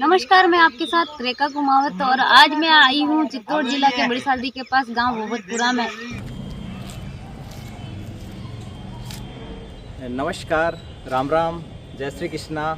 नमस्कार, मैं आपके साथ रेखा कुमावत और आज मैं आई हूँ चित्तौड़ जिला के बड़ी सालदी के पास गांव भोगतपुरा में। नमस्कार, राम राम, जय श्री कृष्णा।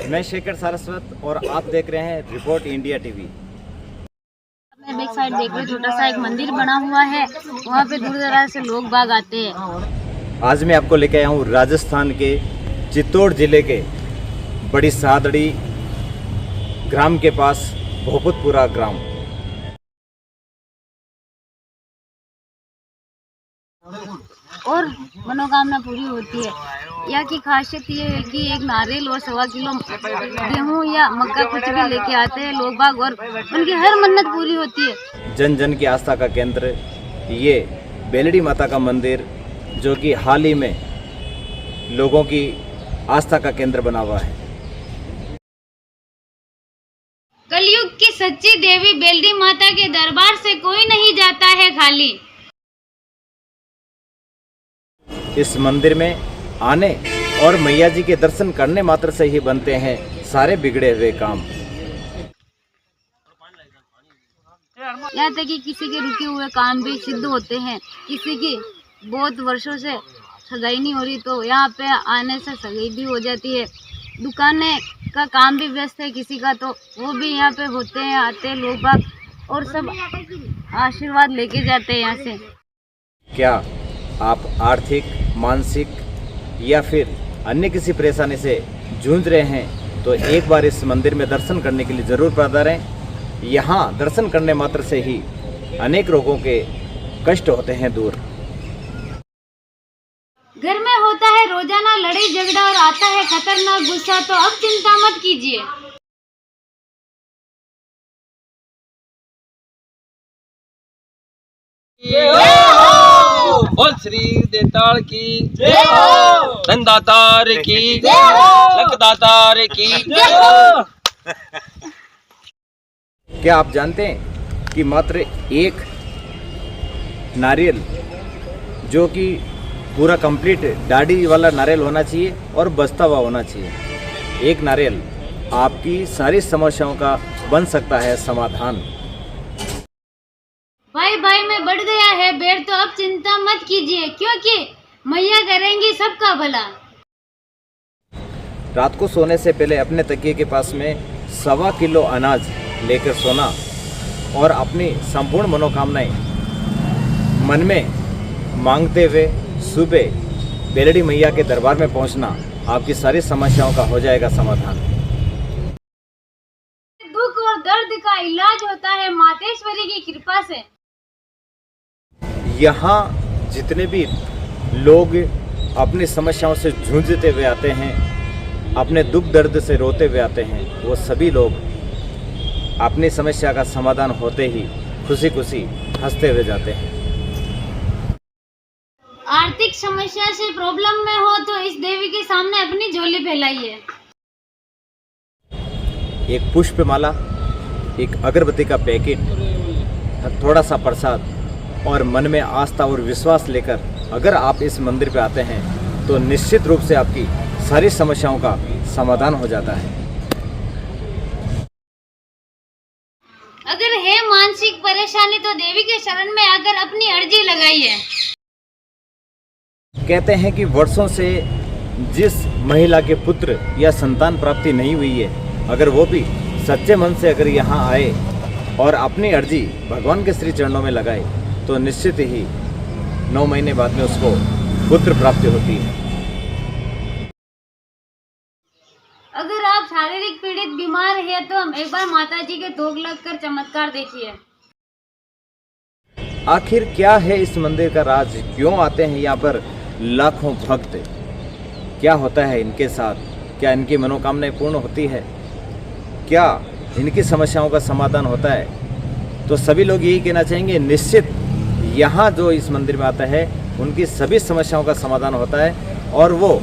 मैं शेखर सारस्वत और आप देख रहे हैं रिपोर्ट इंडिया टीवी। मैं बैक साइड देख रहे, छोटा सा एक मंदिर बना हुआ है, वहाँ पे दूर दराज से लोग बाग आते हैं। आज मैं आपको लेके आया हूँ राजस्थान के चित्तौड़ जिले के बड़ी सादड़ी ग्राम के पास भोगतपुरा ग्राम। और मनोकामना पूरी होती है। यहाँ की खासियत ये है कि एक नारियल और 1.25 किलो गेहूँ या मक्का कुछ भी लेके आते हैं लोग बाग और उनकी हर मन्नत पूरी होती है। जन जन की आस्था का केंद्र ये बेलड़ी माता का मंदिर, जो कि हाल ही में लोगों की आस्था का केंद्र बना हुआ है। कलयुग की सच्ची देवी बेलड़ी माता के दरबार से कोई नहीं जाता है खाली। इस मंदिर में आने और मैया जी के दर्शन करने मात्र से ही बनते हैं सारे बिगड़े हुए काम। यहाँ तक कि किसी के रुके हुए काम भी सिद्ध होते हैं। किसी की बहुत वर्षों से सगाई नहीं हो रही तो यहाँ पे आने से सगाई भी हो जाती है। दुकानें का काम भी व्यस्त है किसी का, तो वो भी यहाँ पे होते हैं, आते हैं लोग बाग और सब आशीर्वाद लेके जाते हैं यहाँ से। क्या आप आर्थिक, मानसिक या फिर अन्य किसी परेशानी से जूझ रहे हैं तो एक बार इस मंदिर में दर्शन करने के लिए ज़रूर पधारें। यहाँ दर्शन करने मात्र से ही अनेक रोगों के कष्ट होते हैं दूर। घर में होता है रोजाना लड़ाई झगड़ा और आता है खतरनाक गुस्सा, तो अब चिंता मत कीजिए। बोल श्री देताल की जय हो, धनदातार की जय हो, लखदातार की जय हो। क्या आप जानते हैं कि मात्र एक नारियल, जो कि पूरा कंप्लीट दाढ़ी वाला नारियल होना चाहिए और बस्ता हुआ होना चाहिए, एक नारियल आपकी सारी समस्याओं का बन सकता है समाधान। भाई भाई में बढ़ गया है बेर, तो अब चिंता मत कीजिए क्योंकि मैया करेंगी सबका भला। रात को सोने से पहले अपने तकिए के पास में 1.25 किलो अनाज लेकर सोना और अपनी संपूर्ण मनोकामनाएं मन में मांगते हुए सुबह बेलड़ी मैया के दरबार में पहुंचना, आपकी सारी समस्याओं का हो जाएगा समाधान। दुख और दर्द का इलाज होता है मातेश्वरी की कृपा से। यहाँ जितने भी लोग अपनी समस्याओं से जूझते हुए आते हैं, अपने दुख दर्द से रोते हुए आते हैं, वो सभी लोग अपनी समस्या का समाधान होते ही खुशी खुशी हंसते हुए जाते हैं। आर्थिक समस्या से प्रॉब्लम में हो तो इस देवी के सामने अपनी झोली फैलाइए। एक पुष्पमाला, एक अगरबत्ती का पैकेट, थोड़ा सा प्रसाद और मन में आस्था और विश्वास लेकर अगर आप इस मंदिर पे आते हैं तो निश्चित रूप से आपकी सारी समस्याओं का समाधान हो जाता है। अगर है मानसिक परेशानी तो देवी के शरण में आकर अपनी अर्जी लगाइए। कहते हैं कि वर्षों से जिस महिला के पुत्र या संतान प्राप्ति नहीं हुई है, अगर वो भी सच्चे मन से अगर यहाँ आए और अपनी अर्जी भगवान के श्री चरणों में लगाए तो निश्चित ही 9 महीने बाद में उसको पुत्र प्राप्ति होती है। अगर आप शारीरिक पीड़ित बीमार है तो हम एक बार माता जी के धोख लगकर चमत्कार देखिए। आखिर क्या है इस मंदिर का राज? क्यों आते हैं यहाँ पर लाखों भक्त? क्या होता है इनके साथ? क्या इनकी मनोकामनाएं पूर्ण होती है? क्या इनकी समस्याओं का समाधान होता है? तो सभी लोग यही कहना चाहेंगे, निश्चित यहाँ जो इस मंदिर में आता है उनकी सभी समस्याओं का समाधान होता है और वो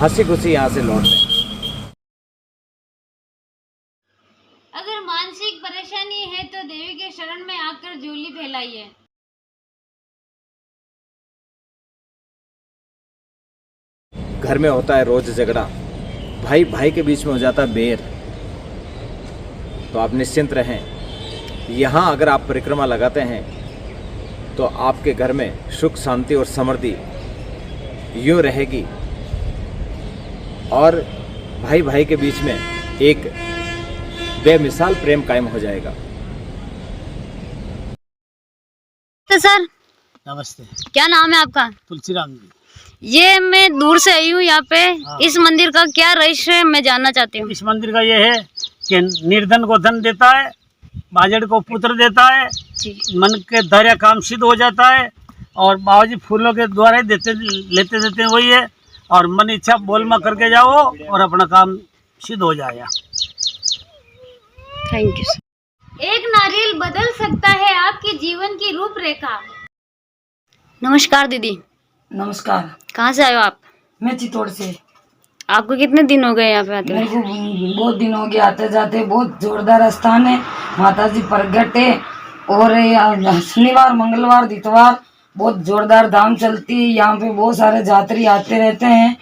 हंसी खुशी यहाँ से लौटते हैं। अगर मानसिक परेशानी है तो देवी के शरण में आकर झोली फैलाइए। घर में होता है रोज झगड़ा, भाई भाई के बीच में हो जाता है बैर, तो आप निश्चिंत रहें, यहाँ अगर आप परिक्रमा लगाते हैं तो आपके घर में सुख शांति और समृद्धि यूँ रहेगी और भाई भाई के बीच में एक बेमिसाल प्रेम कायम हो जाएगा। तो सर नमस्ते। क्या नाम है आपका? तुलसीराम जी। ये मैं दूर से आई हूँ यहाँ पे। इस मंदिर का क्या रहस्य है मैं जानना चाहती हूँ। इस मंदिर का ये है कि निर्धन को धन देता है, बाजड़ को पुत्र देता है, मन के धैर्य काम सिद्ध हो जाता है और बाबाजी फूलों के द्वारा लेते देते वही है और मन इच्छा बोल में करके जाओ और अपना काम सिद्ध हो जाएगा। Thank you. एक नारियल बदल सकता है आपके जीवन की रूपरेखा। नमस्कार दीदी। नमस्कार। कहाँ से आए हो आप? मैं चित्तौड़ से। आपको कितने दिन हो गए यहाँ पे आते मेरे को बहुत दिन हो गए आते जाते। बहुत जोरदार स्थान है, माता जी प्रगट है और शनिवार मंगलवार इतवार बहुत जोरदार धाम चलती है। यहाँ पे बहुत सारे यात्री आते रहते हैं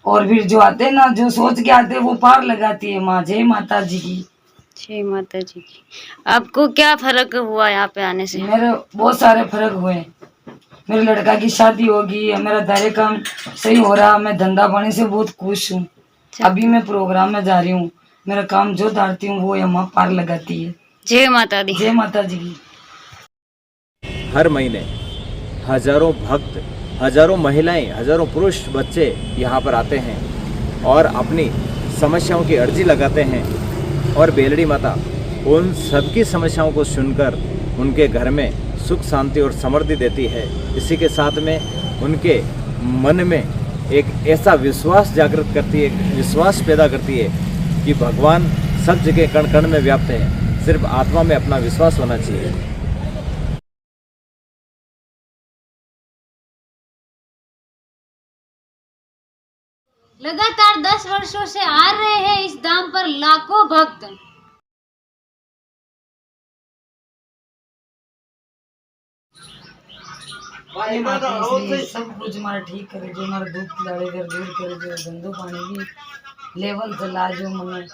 और फिर जो आते हैं ना, जो सोच के आते हैं वो पार लगाती है माँ। जय माता जी की। जय माता जी की। आपको क्या फर्क हुआ यहाँ पे आने से? मेरे बहुत सारे फर्क हुए। मेरे लड़का की शादी होगी, मेरा दायरे काम सही हो रहा, मैं धंधा पानी से बहुत खुश हूँ। अभी मैं प्रोग्राम में जा रही हूँ, मेरा काम जो धारती हूँ वो यहाँ पार लगाती है। जय माता दी। जय माता जी की। हर महीने हजारों भक्त, हजारों महिलाएं, हजारों पुरुष बच्चे यहाँ पर आते हैं और अपनी समस्याओं की अर्जी लगाते हैं और बेलड़ी माता उन सबकी समस्याओं को सुनकर उनके घर में सुख शांति और समृद्धि देती है। इसी के साथ में उनके मन में एक ऐसा विश्वास जागृत करती है, एक विश्वास पैदा करती है कि भगवान सब जगह कण कण में व्याप्त है, सिर्फ आत्मा में अपना विश्वास होना चाहिए। लगातार 10 वर्षों से आ रहे हैं इस धाम पर लाखों भक्त। सब कुछ हमारा ठीक करे, जो हमारा दुख लाड़े कर दूर करे, जो धंधो पानी भी लेवल चला, जो मन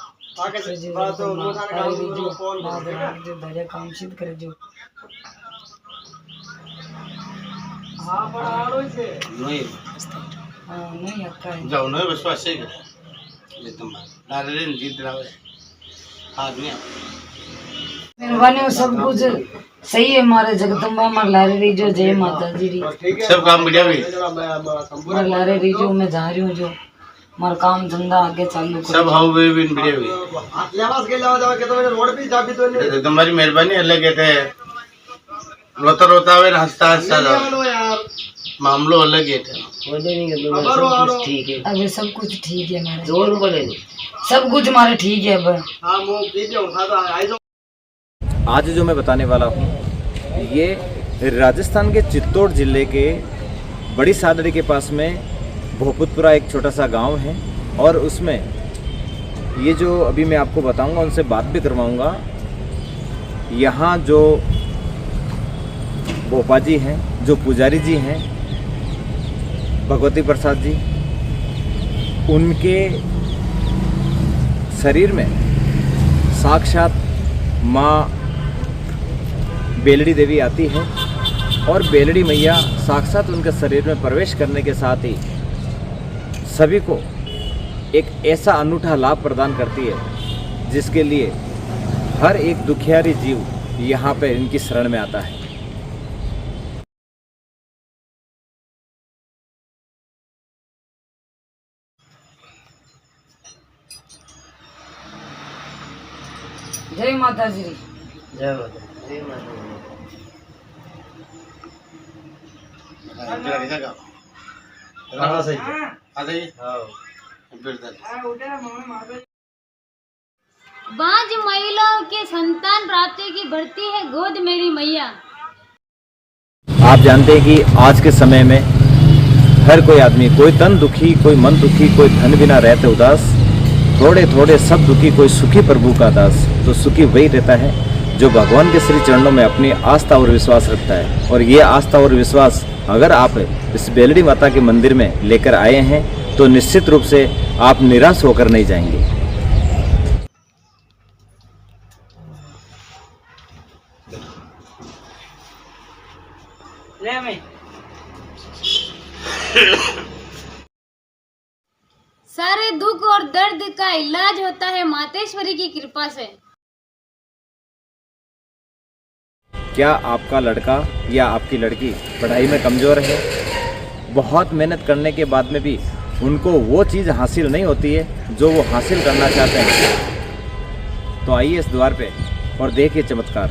जो धैर्य काम सिद्ध करे, जो नहीं अक्का है जाओ ना विश्वास से करे ये तुम नारे जीत रहा है आदमी मेहरबानी सब कुछ सही है। हमारे जगदम्बा हमारे लारे रही जो। जय माता जी री। सब काम बढ़िया भी हमारे लारे रही जो। मैं जा रही हूँ, जो हमारा काम धंधा आगे चालू कर। सब हाउ वे भी बढ़िया भी तुम्हारी मेहरबानी अलग कहते हैं। रोता रोता हुए हंसता हंसता जाओ, मामलो अलग है। ठीक है अब सब कुछ ठीक है हमारे, सब कुछ हमारे ठीक है। अब आज जो मैं बताने वाला हूँ ये राजस्थान के चित्तौड़ जिले के बड़ी सादड़ी के पास में भोपुतपुरा एक छोटा सा गांव है और उसमें ये जो अभी मैं आपको बताऊंगा उनसे बात भी करवाऊंगा। यहाँ जो भोपा जी हैं, जो पुजारी जी हैं भगवती प्रसाद जी, उनके शरीर में साक्षात माँ बेलड़ी देवी आती है और बेलड़ी मैया साक्षात उनके शरीर में प्रवेश करने के साथ ही सभी को एक ऐसा अनूठा लाभ प्रदान करती है जिसके लिए हर एक दुखियारी जीव यहाँ पे इनकी शरण में आता है। जय माता जी। जय माता जय माता सही आ जाइए। बांझ महिलाओं के संतान प्राप्ति की बढ़ती है गोद मेरी मैया। आप जानते हैं कि आज के समय में हर कोई आदमी, कोई तन दुखी, कोई मन दुखी, कोई धन बिना रहते उदास, थोड़े थोड़े सब दुखी, कोई सुखी प्रभु का दास। तो सुखी वही रहता है जो भगवान के श्री चरणों में अपनी आस्था और विश्वास रखता है। और ये आस्था और विश्वास अगर आप इस बेलड़ी माता के मंदिर में लेकर आए हैं तो निश्चित रूप से आप निराश होकर नहीं जाएंगे। सारे दुख और दर्द का इलाज होता है मातेश्वरी की कृपा से। क्या आपका लड़का या आपकी लड़की पढ़ाई में कमज़ोर है? बहुत मेहनत करने के बाद में भी उनको वो चीज़ हासिल नहीं होती है जो वो हासिल करना चाहते हैं? तो आइए इस द्वार पे और देखिए चमत्कार।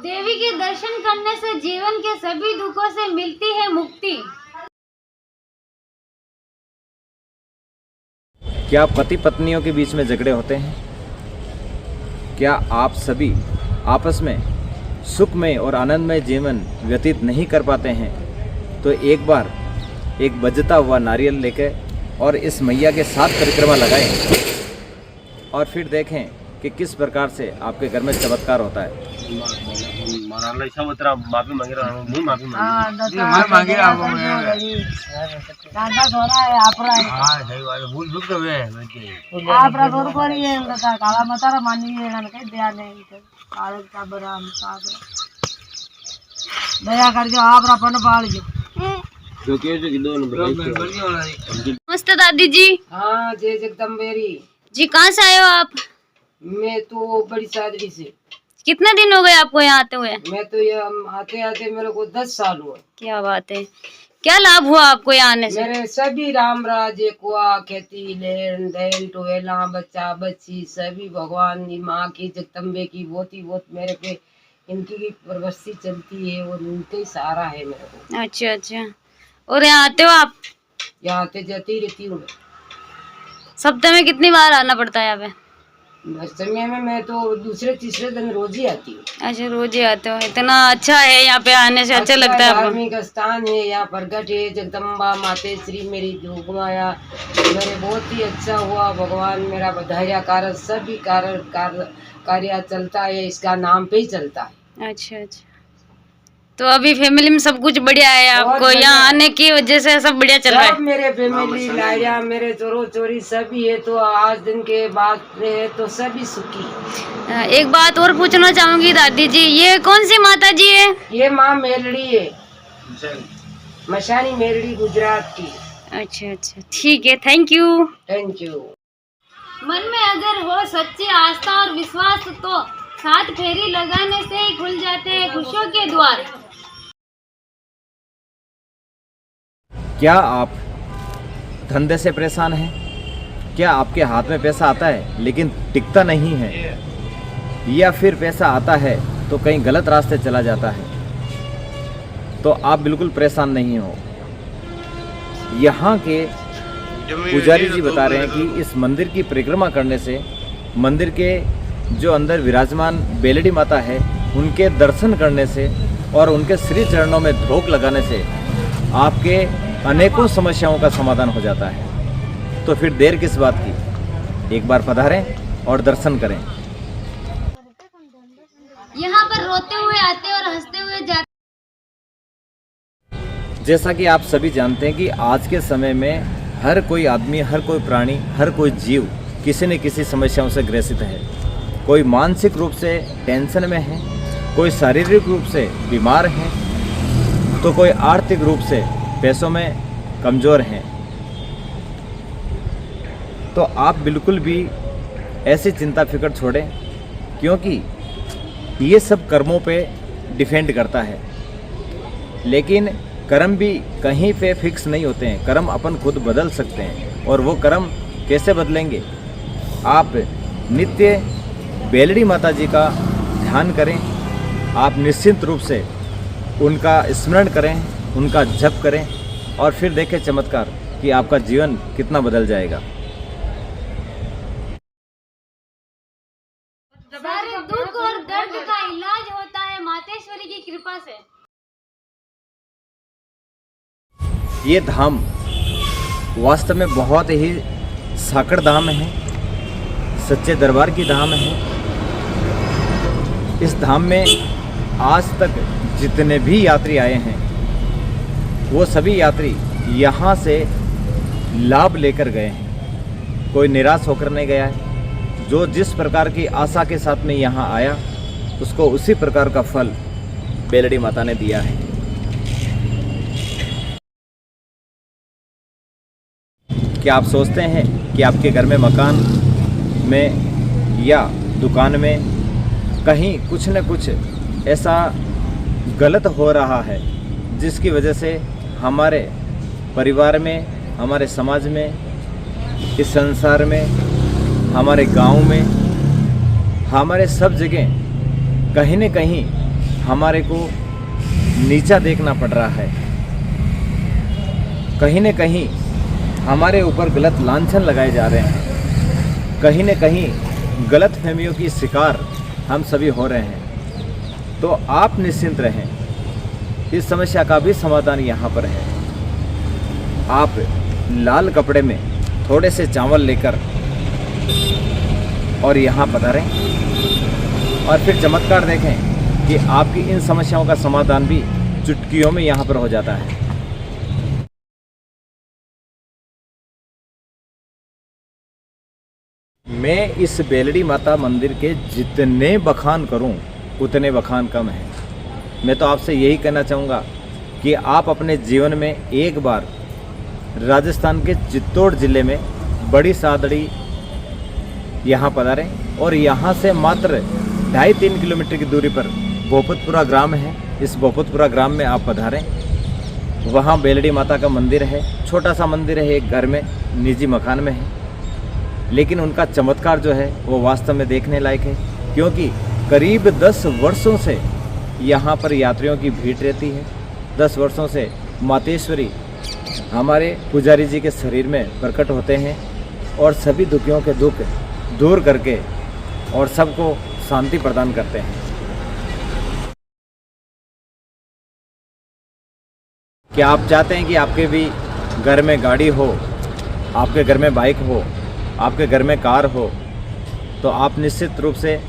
देवी के दर्शन करने से जीवन के सभी दुखों से मिलती है मुक्ति। क्या पति पत्नियों के बीच में झगड़े होते हैं? क्या आप सभी आपस में सुखमय और आनंदमय जीवन व्यतीत नहीं कर पाते हैं? तो एक बार एक बजता हुआ नारियल लेकर और इस मैया के साथ परिक्रमा लगाएं और फिर देखें कि किस प्रकार से आपके घर में चमत्कार होता है। माफी मांग रहा हूँ, नहीं माफी मांगी दादा थोड़ा है आपरा भूल भूल तो है आपरा रोड पर ही है काला मतारा मानी है ना कहीं दया नहीं काले का बराम का दया करके आपरा पन पाल जो जो के जो दोनों नमस्ते दादी जी। हाँ जय जगदम्बेरी जी कहाँ से आए हो आप? मैं तो बड़ी सादरी से। कितने दिन हो गए आपको यहाँ आते हुए? मैं तो ये आते आते मेरे को 10 साल हुआ। क्या बात है, क्या लाभ हुआ आपको यहाँ आने से? मेरे सभी राम राज्य कुआ खेती लेन देन टोएला बच्चा बच्ची सभी भगवान की माँ की जगदम्बे की बहुत मेरे पे इनकी परवस्ती चलती है और उनके ही सहारा है मेरे को। अच्छा अच्छा। और यहाँ आते हो आप? यहाँ आते जाती रहती हूँ। सप्ताह में कितनी बार आना पड़ता है यहाँ पे? समय में मैं तो दूसरे तीसरे दिन रोज ही आती हूँ। अच्छा रोज ही आते हो, इतना अच्छा है यहाँ पे आने से, अच्छा लगता है आपको? धार्मिक स्थान है, यहाँ प्रगट है जगदम्बा मातेश्वरी मेरी जोग माया। मेरे बहुत ही अच्छा हुआ, भगवान मेरा बधाइया कार्य सभी कार्य चलता है, इसका नाम पे ही चलता है। अच्छा अच्छा। तो अभी फैमिली में सब कुछ बढ़िया है आपको? यहाँ आने की वजह से सब बढ़िया चल रहा है? सब मेरे फैमिली लाया मेरे चोरो चोरी सभी है, तो आज दिन के बाद है तो सभी सुखी। एक बात और पूछना चाहूंगी दादी जी, ये कौन सी माता जी है? ये माँ मेलड़ी है, मशानी मेलड़ी गुजरात की। अच्छा अच्छा ठीक है, थैंक यू। Thank you. मन में अगर हो सच्ची आस्था और विश्वास तो 7 फेरी लगाने से ही खुल जाते हैं खुशियों के द्वार। क्या आप धंधे से परेशान हैं? क्या आपके हाथ में पैसा आता है लेकिन टिकता नहीं है? या फिर पैसा आता है तो कहीं गलत रास्ते चला जाता है? तो आप बिल्कुल परेशान नहीं हो। यहाँ के पुजारी जी बता रहे हैं कि इस मंदिर की परिक्रमा करने से मंदिर के जो अंदर विराजमान बेलड़ी माता है उनके दर्शन करने से और उनके श्री चरणों में धोख लगाने से आपके अनेकों समस्याओं का समाधान हो जाता है। तो फिर देर किस बात की, एक बार पधारें और दर्शन करें। यहाँ पर रोते हुए आते और हंसते हुए जाते। जैसा कि आप सभी जानते हैं कि आज के समय में हर कोई आदमी, हर कोई प्राणी, हर कोई जीव किसी न किसी समस्याओं से ग्रसित है। कोई मानसिक रूप से टेंशन में है, कोई शारीरिक रूप से बीमार है, तो कोई आर्थिक रूप से पैसों में कमज़ोर हैं। तो आप बिल्कुल भी ऐसी चिंता फिक्र छोड़ें, क्योंकि ये सब कर्मों पे डिपेंड करता है। लेकिन कर्म भी कहीं पे फिक्स नहीं होते हैं, कर्म अपन खुद बदल सकते हैं। और वो कर्म कैसे बदलेंगे? आप नित्य बेलड़ी माता जी का ध्यान करें, आप निश्चिंत रूप से उनका स्मरण करें, उनका जप करें और फिर देखें चमत्कार कि आपका जीवन कितना बदल जाएगा। सारे दुख और दर्द का इलाज होता है मातेश्वरी की कृपा से। ये धाम वास्तव में बहुत ही साकड़ धाम है, सच्चे दरबार की धाम है। इस धाम में आज तक जितने भी यात्री आए हैं वो सभी यात्री यहाँ से लाभ लेकर गए हैं। कोई निराश होकर नहीं गया है। जो जिस प्रकार की आशा के साथ में यहाँ आया उसको उसी प्रकार का फल बेलड़ी माता ने दिया है। क्या आप सोचते हैं कि आपके घर में, मकान में या दुकान में कहीं कुछ न कुछ ऐसा गलत हो रहा है जिसकी वजह से हमारे परिवार में, हमारे समाज में, इस संसार में, हमारे गांव में, हमारे सब जगह कहीं न कहीं हमारे को नीचा देखना पड़ रहा है। कहीं न कहीं हमारे ऊपर गलत लांछन लगाए जा रहे हैं। कहीं न कहीं गलत फहमियों की शिकार हम सभी हो रहे हैं। तो आप निश्चिंत रहें, इस समस्या का भी समाधान यहाँ पर है। आप लाल कपड़े में थोड़े से चावल लेकर और यहाँ पधारें और फिर चमत्कार देखें कि आपकी इन समस्याओं का समाधान भी चुटकियों में यहाँ पर हो जाता है। मैं इस बेलड़ी माता मंदिर के जितने बखान करूं उतने बखान कम है। मैं तो आपसे यही कहना चाहूँगा कि आप अपने जीवन में एक बार राजस्थान के चित्तौड़ जिले में बड़ी सादड़ी यहाँ पधारें और यहाँ से मात्र 2.5-3 किलोमीटर की दूरी पर भोपतपुरा ग्राम है। इस भोपतपुरा ग्राम में आप पधारें। वहाँ बेलड़ी माता का मंदिर है, छोटा सा मंदिर है, एक घर में, निजी मकान में है, लेकिन उनका चमत्कार जो है वो वास्तव में देखने लायक है। क्योंकि करीब 10 वर्षों से यहाँ पर यात्रियों की भीड़ रहती है। 10 वर्षों से मातेश्वरी हमारे पुजारी जी के शरीर में प्रकट होते हैं और सभी दुखियों के दुख दूर करके और सबको शांति प्रदान करते हैं। क्या आप चाहते हैं कि आपके भी घर में गाड़ी हो, आपके घर में बाइक हो, आपके घर में कार हो, तो आप निश्चित रूप से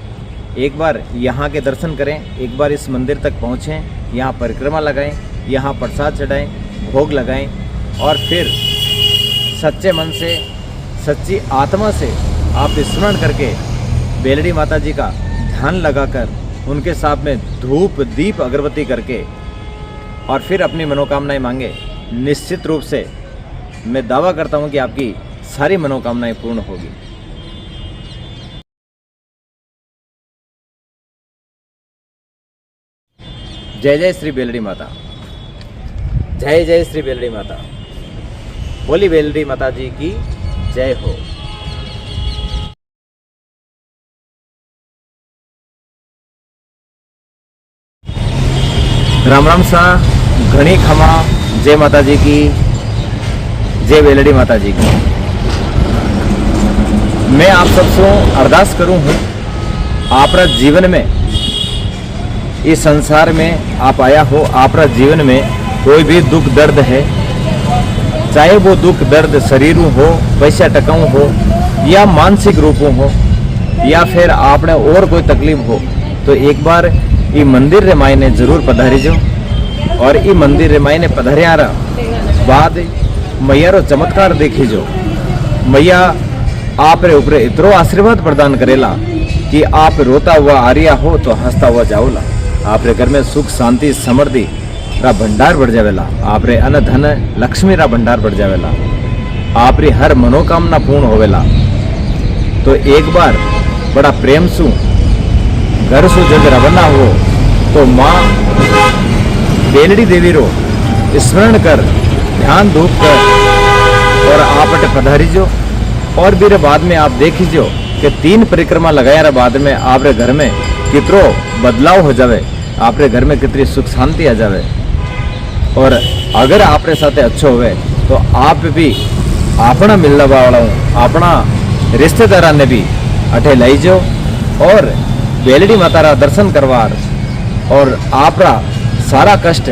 एक बार यहाँ के दर्शन करें, एक बार इस मंदिर तक पहुँचें, यहाँ परिक्रमा लगाएं, यहाँ प्रसाद चढ़ाएं, भोग लगाएं और फिर सच्चे मन से, सच्ची आत्मा से आप स्मरण करके बेलड़ी माता जी का ध्यान लगाकर उनके सामने धूप, दीप, अगरबत्ती करके और फिर अपनी मनोकामनाएं मांगे। निश्चित रूप से मैं दावा करता हूँ कि आपकी सारी मनोकामनाएं पूर्ण होगी। जय जय श्री बेलड़ी माता, जय जय श्री बेलड़ी माता, बोली बेलड़ी माता जी की जय हो। राम राम सा, घनी खमा, जय माता जी की, जय बेलड़ी माता जी की। मैं आप सबसे अरदास करूं हूँ, आपरा जीवन में, इस संसार में आप आया हो, आपरा जीवन में कोई भी दुख दर्द है, चाहे वो दुख दर्द शरीरों हो, पैसा टकाऊ हो या मानसिक रूपों हो या फिर आपने और कोई तकलीफ हो, तो एक बार ये मंदिर रे मायने जरूर पधारी जो और ये मंदिर रे मायने पधारियारा बाद मैया रो चमत्कार देखी जो। मैया आप रे ऊपर इतरो आशीर्वाद प्रदान करेला कि आप रोता हुआ आरिया हो तो हंसता हुआ जाओला। आप रे घर में सुख शांति समृद्धि रा भंडार बढ़ जावेला। आप रे अन्न धन लक्ष्मी रा भंडार बढ़ जावेला। आप री हर मनोकामना पूर्ण होवेला। तो एक बार बड़ा प्रेम सु घर सु जग रवाना हो तो माँ बेलड़ी देवी रो स्मरण कर, ध्यान धूप कर और आप पधारी जो। और भी बाद में आप देखी जो कि 3 परिक्रमा लगाया रे बाद में आप रे घर में कितरो बदलाव हो जावे, आप रे घर में कितनी सुख शांति आ जावे। और अगर आप रे साथे अच्छो हुए तो आप भी अपना मिलने वाला अपना रिश्तेदारा ने भी अठे लाई जो और बेलड़ी माता रा दर्शन करवार और आपरा सारा कष्ट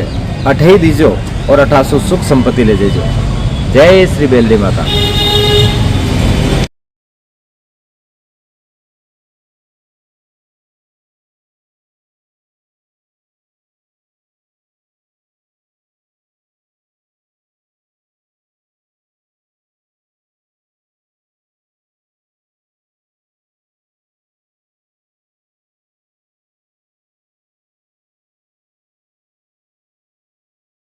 अठे ही दीजो और 1800 सुख संपत्ति ले जेजो। जय श्री बेलड़ी माता।